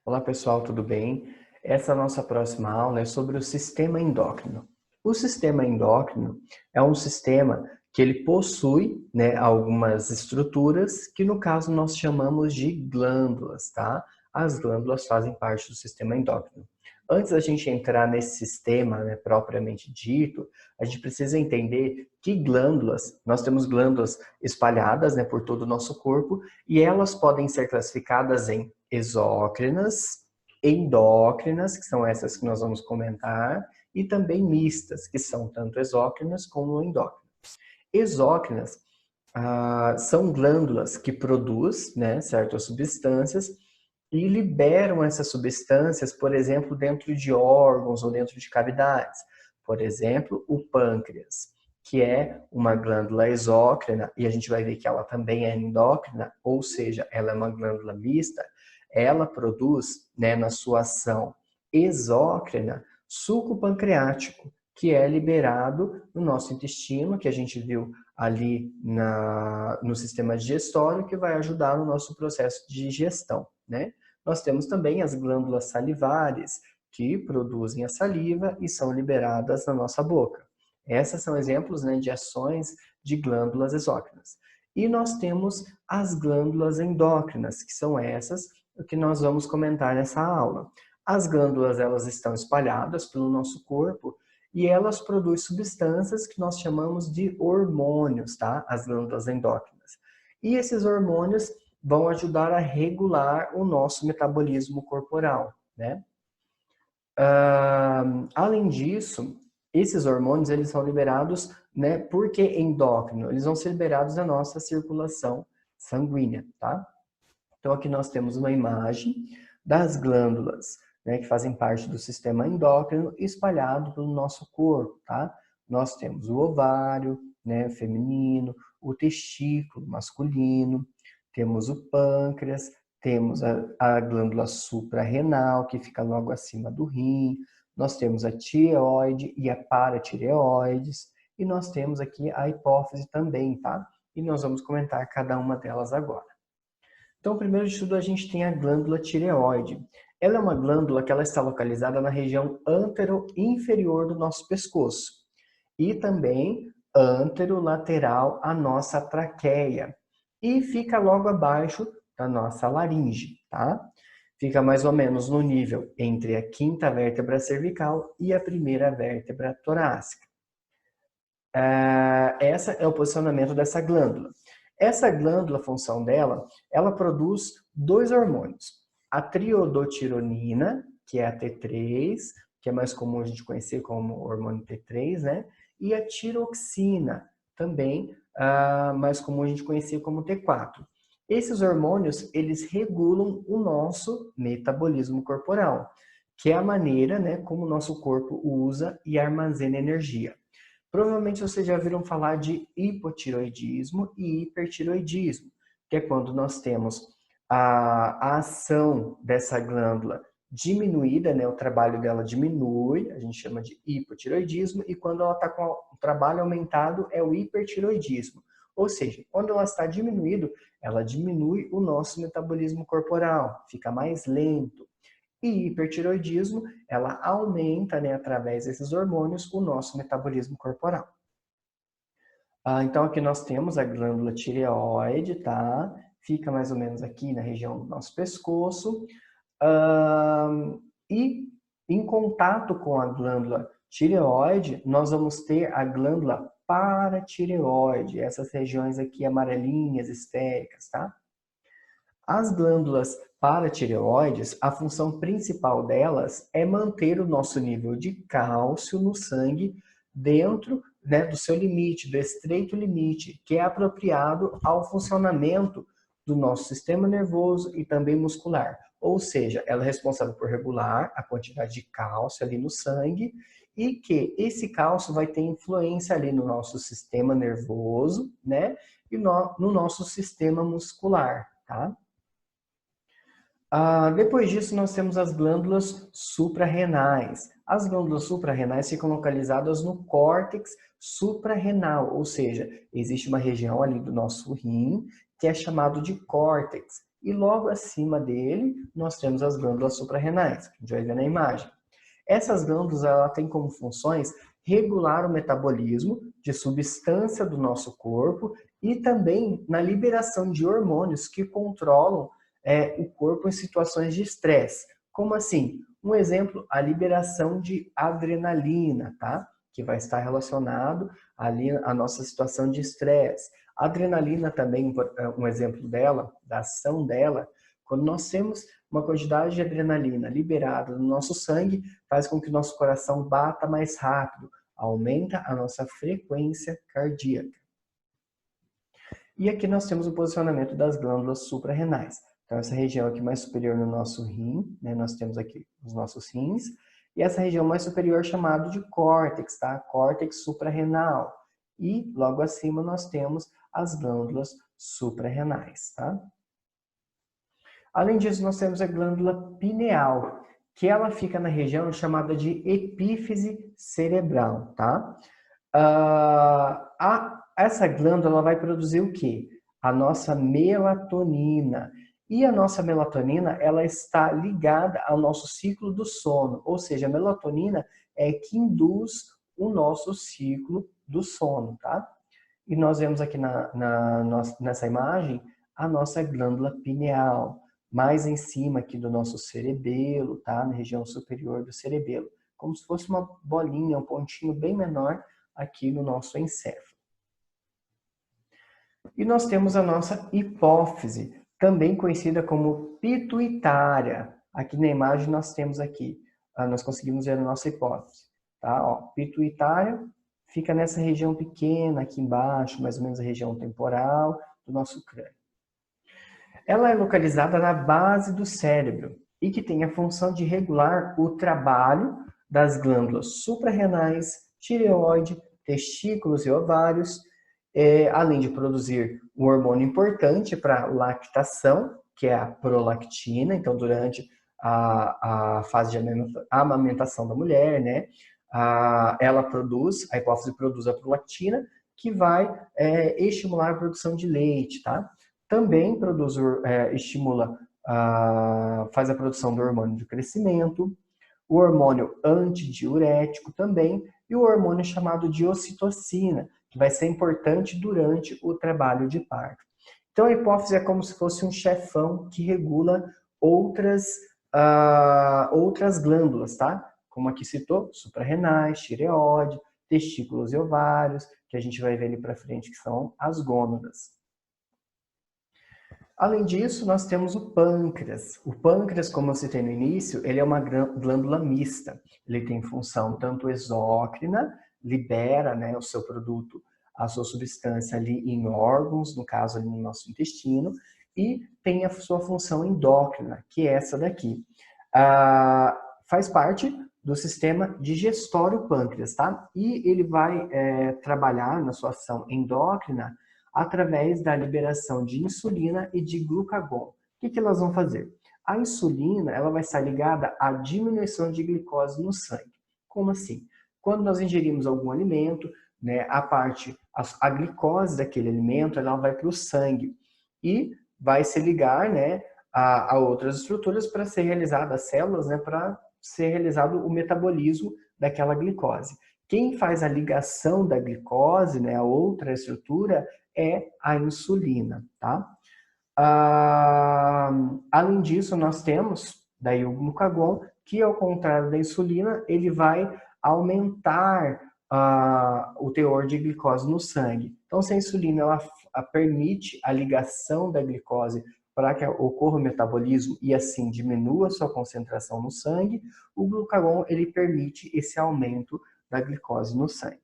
Olá pessoal, tudo bem? Essa nossa próxima aula é sobre o sistema endócrino. O sistema endócrino é um sistema que ele possui, algumas estruturas que no caso nós chamamos de glândulas, tá? As glândulas fazem parte do sistema endócrino. Antes da gente entrar nesse sistema, propriamente dito, a gente precisa entender que glândulas, nós temos glândulas espalhadas, por todo o nosso corpo, e elas podem ser classificadas em exócrinas, endócrinas, que são essas que nós vamos comentar, e também mistas, que são tanto exócrinas como endócrinas. Exócrinas são glândulas que produzem, certas substâncias e liberam essas substâncias, por exemplo, dentro de órgãos ou dentro de cavidades. Por exemplo, o pâncreas, que é uma glândula exócrina, e a gente vai ver que ela também é endócrina, ou seja, ela é uma glândula mista. Ela produz, na sua ação exócrina, suco pancreático, que é liberado no nosso intestino, que a gente viu ali no sistema digestório, que vai ajudar no nosso processo de digestão, Nós temos também as glândulas salivares, que produzem a saliva e são liberadas na nossa boca. Essas são exemplos, de ações de glândulas exócrinas. E nós temos as glândulas endócrinas, que são essas que nós vamos comentar nessa aula. As glândulas, elas estão espalhadas pelo nosso corpo e elas produzem substâncias que nós chamamos de hormônios, tá? As glândulas endócrinas. E esses hormônios vão ajudar a regular o nosso metabolismo corporal, Além disso, esses hormônios eles são liberados, por que endócrino? Eles vão ser liberados na nossa circulação sanguínea, tá? Então aqui nós temos uma imagem das glândulas, que fazem parte do sistema endócrino espalhado pelo nosso corpo, tá? Nós temos o ovário, feminino, o testículo masculino, temos o pâncreas, temos a glândula suprarrenal, que fica logo acima do rim, nós temos a tireoide e a paratireoides, e nós temos aqui a hipófise também, tá? E nós vamos comentar cada uma delas agora. Então, primeiro de tudo, a gente tem a glândula tireoide. Ela é uma glândula que ela está localizada na região antero-inferior do nosso pescoço e também anterolateral à nossa traqueia e fica logo abaixo da nossa laringe, tá? Fica mais ou menos no nível entre a quinta vértebra cervical e a primeira vértebra torácica. Esse é o posicionamento dessa glândula. Essa glândula, a função dela, ela produz dois hormônios. A triodotironina, que é a T3, que é mais comum a gente conhecer como hormônio T3, E a tiroxina, também mais comum a gente conhecer como T4. Esses hormônios, eles regulam o nosso metabolismo corporal, que é a maneira, como o nosso corpo usa e armazena energia. Provavelmente vocês já ouviram falar de hipotiroidismo e hipertiroidismo, que é quando nós temos a ação dessa glândula diminuída, o trabalho dela diminui, a gente chama de hipotiroidismo, e quando ela está com o trabalho aumentado é o hipertiroidismo. Ou seja, quando ela está diminuído, ela diminui o nosso metabolismo corporal, fica mais lento. E hipertiroidismo, ela aumenta, através desses hormônios, o nosso metabolismo corporal. Então, aqui nós temos a glândula tireoide, tá? Fica mais ou menos aqui na região do nosso pescoço. E em contato com a glândula tireoide, nós vamos ter a glândula paratireoide, essas regiões aqui amarelinhas, esféricas, tá? As glândulas paratireoides, a função principal delas é manter o nosso nível de cálcio no sangue dentro, do seu limite, do estreito limite, que é apropriado ao funcionamento do nosso sistema nervoso e também muscular. Ou seja, ela é responsável por regular a quantidade de cálcio ali no sangue e que esse cálcio vai ter influência ali no nosso sistema nervoso, e no nosso sistema muscular, tá? Depois disso, nós temos as glândulas suprarrenais. As glândulas suprarrenais ficam localizadas no córtex suprarrenal, ou seja, existe uma região ali do nosso rim que é chamado de córtex. e logo acima dele nós temos as glândulas suprarrenais, que a gente vai ver na imagem. Essas glândulas ela têm como funções regular o metabolismo de substância do nosso corpo e também na liberação de hormônios que controlam o corpo em situações de estresse. Como assim? Um exemplo, a liberação de adrenalina, tá? Que vai estar relacionado ali à nossa situação de estresse. A adrenalina também, um exemplo dela, da ação dela, quando nós temos uma quantidade de adrenalina liberada no nosso sangue, faz com que o nosso coração bata mais rápido, aumenta a nossa frequência cardíaca. E aqui nós temos o posicionamento das glândulas suprarrenais. Então, essa região aqui mais superior no nosso rim, né, nós temos aqui os nossos rins, e essa região mais superior chamada de córtex, tá? Córtex suprarrenal. E logo acima nós temos as glândulas suprarrenais, tá? Além disso, nós temos a glândula pineal, que ela fica na região chamada de epífise cerebral, tá? Essa glândula vai produzir o quê? A nossa melatonina. E a nossa melatonina, ela está ligada ao nosso ciclo do sono, ou seja, a melatonina é que induz o nosso ciclo do sono, tá? E nós vemos aqui nessa imagem a nossa glândula pineal, mais em cima aqui do nosso cerebelo, tá? Na região superior do cerebelo, como se fosse uma bolinha, um pontinho bem menor aqui no nosso encéfalo. E nós temos a nossa hipófise, também conhecida como pituitária. Aqui na imagem nós temos aqui, nós conseguimos ver a nossa hipófise, tá? Ó, pituitária fica nessa região pequena aqui embaixo, mais ou menos a região temporal do nosso crânio. Ela é localizada na base do cérebro e que tem a função de regular o trabalho das glândulas suprarrenais, tireoide, testículos e ovários, além de produzir um hormônio importante para a lactação, que é a prolactina. Então, durante a fase de amamentação da mulher, né, a hipófise produz a prolactina, que vai estimular a produção de leite, tá? Também faz a produção do hormônio de crescimento, o hormônio antidiurético também, e o hormônio chamado de ocitocina, que vai ser importante durante o trabalho de parto. Então, a hipófise é como se fosse um chefão que regula outras glândulas, tá? Como aqui citou, suprarrenais, tireoide, testículos e ovários, que a gente vai ver ali para frente, que são as gônadas. Além disso, nós temos o pâncreas. O pâncreas, como eu citei no início, ele é uma glândula mista. Ele tem função tanto exócrina, libera, né, o seu produto, a sua substância ali em órgãos, no caso ali no nosso intestino, e tem a sua função endócrina, que é essa daqui. Faz parte do sistema digestório pâncreas, tá? E ele vai trabalhar na sua ação endócrina através da liberação de insulina e de glucagon. O que elas vão fazer? A insulina ela vai estar ligada à diminuição de glicose no sangue. Como assim? Quando nós ingerimos algum alimento, né, a glicose daquele alimento ela vai para o sangue e vai se ligar, né, a outras estruturas para ser realizada, as células, né, para ser realizado o metabolismo daquela glicose. Quem faz a ligação da glicose, né, a outra estrutura, é a insulina, tá? Além disso, nós temos daí o glucagon, que ao contrário da insulina, ele vai aumentar o teor de glicose no sangue. Então, se a insulina ela permite a ligação da glicose para que ocorra o metabolismo e assim diminua a sua concentração no sangue, o glucagon ele permite esse aumento da glicose no sangue.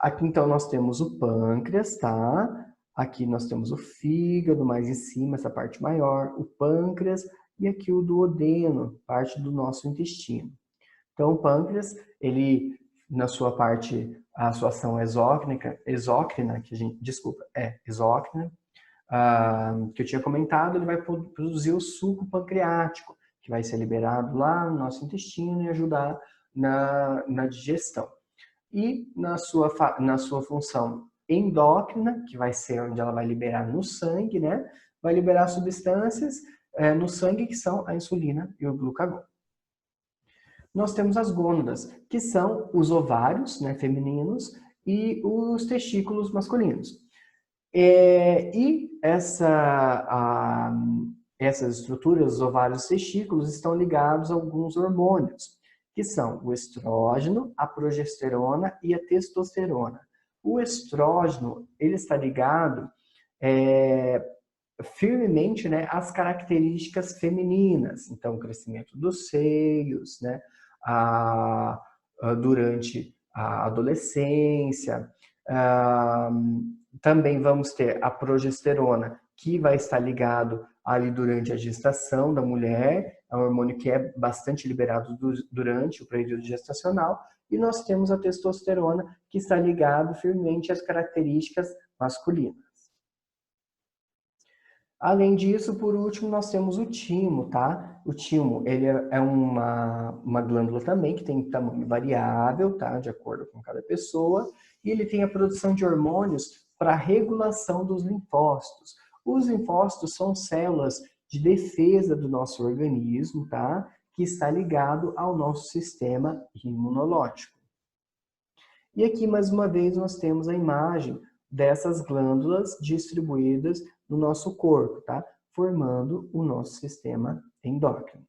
Aqui, então, nós temos o pâncreas, tá? Aqui nós temos o fígado, mais em cima, essa parte maior, o pâncreas, e aqui o duodeno, parte do nosso intestino. Então, o pâncreas, ele, na sua parte, a sua ação exócrina, que eu tinha comentado, ele vai produzir o suco pancreático, que vai ser liberado lá no nosso intestino e ajudar na digestão. E na sua função endócrina, que vai ser onde ela vai liberar no sangue, né? vai liberar substâncias no sangue que são a insulina e o glucagon. Nós temos as gônadas, que são os ovários, né, femininos, e os testículos masculinos. Essas estruturas, os ovários e testículos, estão ligados a alguns hormônios, que são o estrógeno, a progesterona e a testosterona. O estrógeno, ele está ligado firmemente, né, às características femininas, então o crescimento dos seios, né, durante a adolescência. Também vamos ter a progesterona, que vai estar ligado ali durante a gestação da mulher, é um hormônio que é bastante liberado durante o período gestacional, e nós temos a testosterona, que está ligado firmemente às características masculinas. Além disso, por último, nós temos o timo, tá? O timo, ele é uma glândula também que tem tamanho variável, tá? De acordo com cada pessoa, e ele tem a produção de hormônios para regulação dos linfócitos. Os linfócitos são células de defesa do nosso organismo, tá? Que está ligado ao nosso sistema imunológico. E aqui, mais uma vez, nós temos a imagem dessas glândulas distribuídas no nosso corpo, tá? Formando o nosso sistema endócrino.